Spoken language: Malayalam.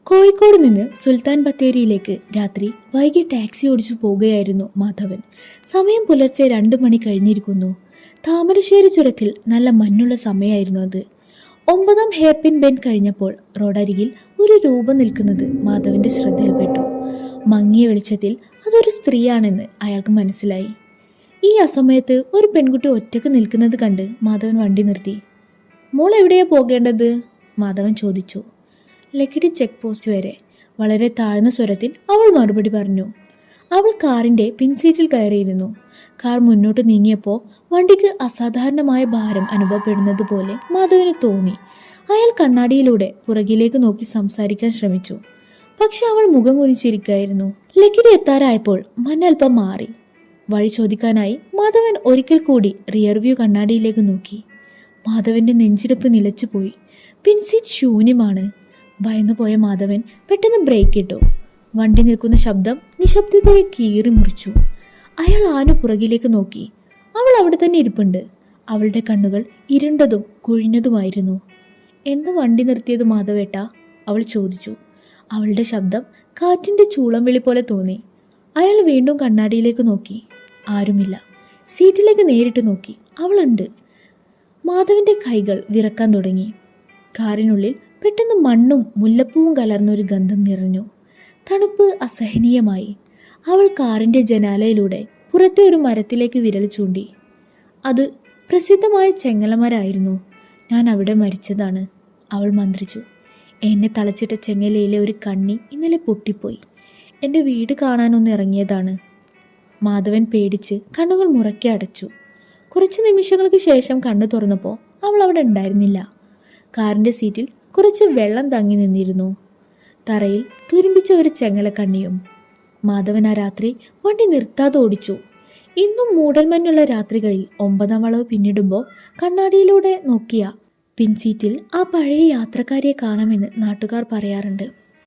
കോഴിക്കോട് നിന്ന് സുൽത്താൻ ബത്തേരിയിലേക്ക് രാത്രി വൈകി ടാക്സി ഓടിച്ചു പോകുകയായിരുന്നു മാധവൻ. സമയം പുലർച്ചെ 2 മണി കഴിഞ്ഞിരിക്കുന്നു. താമരശ്ശേരി ചുരത്തിൽ നല്ല മഞ്ഞുള്ള സമയമായിരുന്നു അത്. 9ാം ഹെയർപിൻ ബെൻഡ് കഴിഞ്ഞപ്പോൾ റോഡരികിൽ ഒരു രൂപം നിൽക്കുന്നത് മാധവന്റെ ശ്രദ്ധയിൽപ്പെട്ടു. മങ്ങിയ വെളിച്ചത്തിൽ അതൊരു സ്ത്രീയാണെന്ന് അയാൾക്ക് മനസ്സിലായി. ഈ അസമയത്ത് ഒരു പെൺകുട്ടി ഒറ്റക്ക് നിൽക്കുന്നത് കണ്ട് മാധവൻ വണ്ടി നിർത്തി. മോൾ എവിടെയാ പോകേണ്ടത്? മാധവൻ ചോദിച്ചു. ലക്കിടി ചെക്ക് പോസ്റ്റ് വരെ, വളരെ താഴ്ന്ന സ്വരത്തിൽ അവൾ മറുപടി പറഞ്ഞു. അവൾ കാറിൻ്റെ പിൻസീറ്റിൽ കയറിയിരുന്നു. കാർ മുന്നോട്ട് നീങ്ങിയപ്പോൾ വണ്ടിക്ക് അസാധാരണമായ ഭാരം അനുഭവപ്പെടുന്നത് പോലെ മാധവന് തോന്നി. അയാൾ കണ്ണാടിയിലൂടെ പുറകിലേക്ക് നോക്കി സംസാരിക്കാൻ ശ്രമിച്ചു. പക്ഷെ അവൾ മുഖം കുനിച്ചിരിക്കുകയായിരുന്നു. ലക്കിടി എത്താറായപ്പോൾ മഞ്ഞൽപ്പം മാറി. വഴി ചോദിക്കാനായി മാധവൻ ഒരിക്കൽ കൂടി റിയർവ്യൂ കണ്ണാടിയിലേക്ക് നോക്കി. മാധവന്റെ നെഞ്ചിടിപ്പ് നിലച്ചുപോയി. പിൻസീറ്റ് ശൂന്യമാണ്. ഭയന്നുപോയ മാധവൻ പെട്ടെന്ന് ബ്രേക്ക് ഇട്ടു. വണ്ടി നിൽക്കുന്ന ശബ്ദം നിശബ്ദതയെ കീറി മുറിച്ചു. അയാൾ ആന പുറകിലേക്ക് നോക്കി. അവൾ അവിടെ തന്നെ ഇരിപ്പുണ്ട്. അവളുടെ കണ്ണുകൾ ഇരുണ്ടതും കുഴിഞ്ഞതുമായിരുന്നു. എന്ന് വണ്ടി നിർത്തിയത് മാധവേട്ട? അവൾ ചോദിച്ചു. അവളുടെ ശബ്ദം കാറ്റിൻ്റെ ചൂളം വിളി പോലെ തോന്നി. അയാൾ വീണ്ടും കണ്ണാടിയിലേക്ക് നോക്കി. ആരുമില്ല. സീറ്റിലേക്ക് നേരിട്ട് നോക്കി. അവളുണ്ട്. മാധവന്റെ കൈകൾ വിറക്കാൻ തുടങ്ങി. കാറിനുള്ളിൽ പെട്ടെന്ന് മണ്ണും മുല്ലപ്പൂവും കലർന്നൊരു ഗന്ധം നിറഞ്ഞു. തണുപ്പ് അസഹനീയമായി. അവൾ കാറിൻ്റെ ജനാലയിലൂടെ പുറത്തെ ഒരു മരത്തിലേക്ക് വിരൽ ചൂണ്ടി. അത് പ്രസിദ്ധമായ ചെങ്ങലമരായിരുന്നു. ഞാൻ അവിടെ മരിച്ചതാണ്, അവൾ മന്ത്രിച്ചു. എന്നെ തളച്ചിട്ട ചെങ്ങലയിലെ ഒരു കണ്ണി ഇന്നലെ പൊട്ടിപ്പോയി. എൻ്റെ വീട് കാണാനൊന്ന് ഇറങ്ങിയതാണ്. മാധവൻ പേടിച്ച് കണ്ണുകൾ മുറക്കി അടച്ചു. കുറച്ച് നിമിഷങ്ങൾക്ക് ശേഷം കണ്ണു തുറന്നപ്പോൾ അവൾ അവിടെ ഉണ്ടായിരുന്നില്ല. കാറിൻ്റെ സീറ്റിൽ കുറച്ച് വെള്ളം തങ്ങി നിന്നിരുന്നു. തറയിൽ തുരുമ്പിച്ച ഒരു ചെങ്ങലക്കണ്ണിയും. മാധവൻ ആ രാത്രി വണ്ടി നിർത്താതെ ഓടിച്ചു. ഇന്നും മൂടൽമഞ്ഞുള്ള രാത്രികളിൽ 9ാം വളവ് പിന്നിടുമ്പോൾ കണ്ണാടിയിലൂടെ നോക്കിയ പിൻസീറ്റിൽ ആ പഴയ യാത്രക്കാരിയെ കാണാമെന്ന് നാട്ടുകാർ പറയാറുണ്ട്.